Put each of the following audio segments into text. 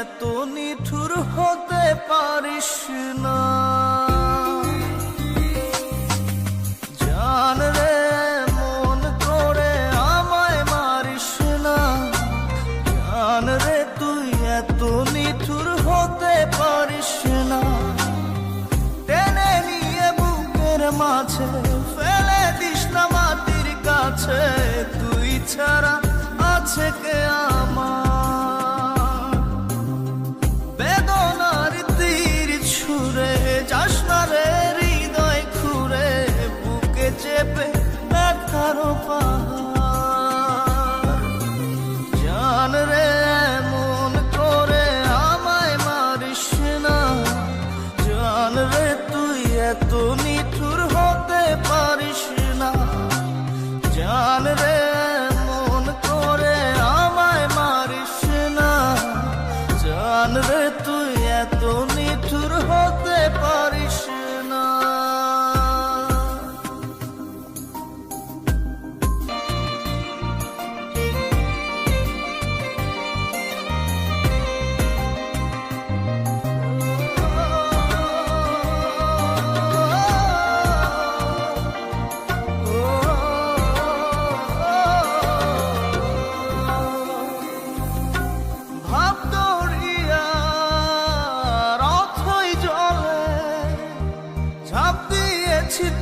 এত নিঠুর হতে পারিস না। জান রে মন করে আমায় মারিস না। জান রে তুই এত নিঠুর হতে পারিস না। টেনে নিয়ে বুকের মাঝে ফেলে দিস না মাটির কাছে। তুই ছাড়া আছে কে আমার? বেদনার তীর ছুঁড়ে যাস না রে হৃদয় খুঁড়ে। বুকে চেপে ব্যথার পাহাড়। জান রে মন করে আমায় মারিস না। জান রে তুই এত নিঠুর হতে পারিস না। জান রে মন করে আমায় মারিস না। জান রে তুই এত নিঠুর হতে পারিস না।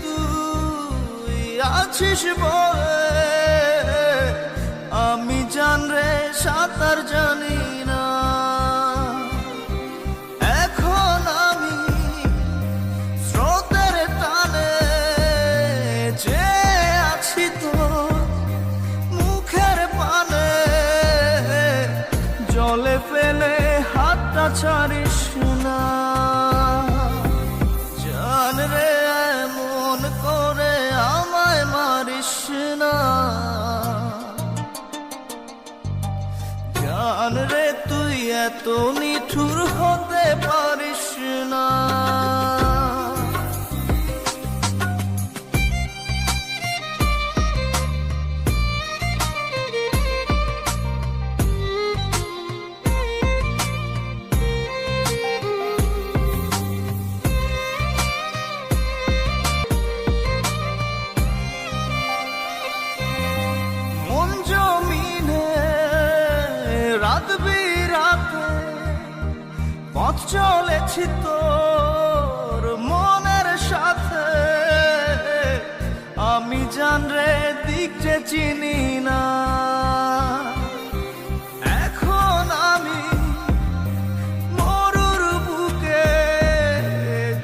তুই আছিস বলে আমি জান রে সাঁতার জানি না। এখন আমি স্রোতের টানে যে আছি তোর মুখের পানে। জলে ফেলে হাতটা ছাড়িস না। জান রে মন করে আমায় মারিস না। জান রে তুই এত নিঠুর হতে পারিস না। রাত বিরাতে পথ চলেছি তোর মনের সাথে। আমি জান রে দিক যে চিনি না। এখন আমি মরুর বুকে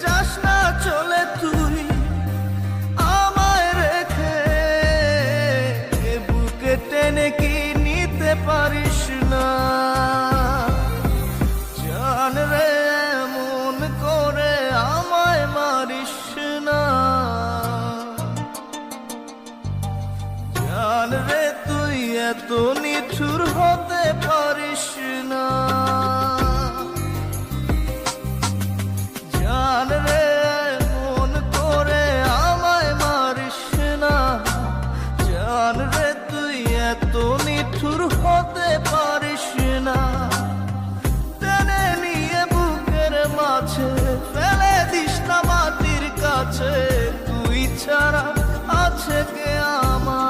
যাস না চলে তুই আমায় রেখে। বুকে টেনে কি নিতে পারিস না। জান রে মন করে আমায় মারিস না। জান রে তুই এত নিঠুর হতে পারিস না। জান রে মন করে আমায় মারিস না। জান রে তুই এত নিঠুর হতে পারিস না। টেনে নিয়ে বুকের মাঝে ফেলে দিস না মাটির কাছে। তুই ছাড়া আছে কে আমার?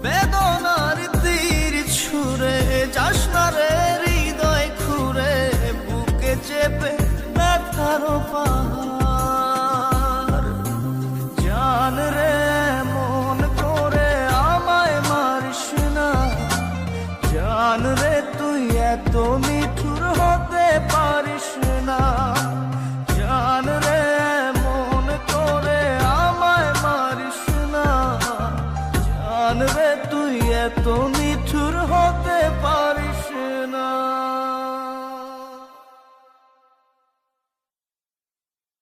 বেদনার তীর ছুঁড়ে যাস না রে হৃদয় খুঁড়ে। বুকে চেপে ব্যথার পাহাড়। জান রে মন করে আমায় মারিস না। জান রে তুই এত নিঠুর হতে পারিস না। জান রে মন করে আমায় মারিস না। জান রে তুই এত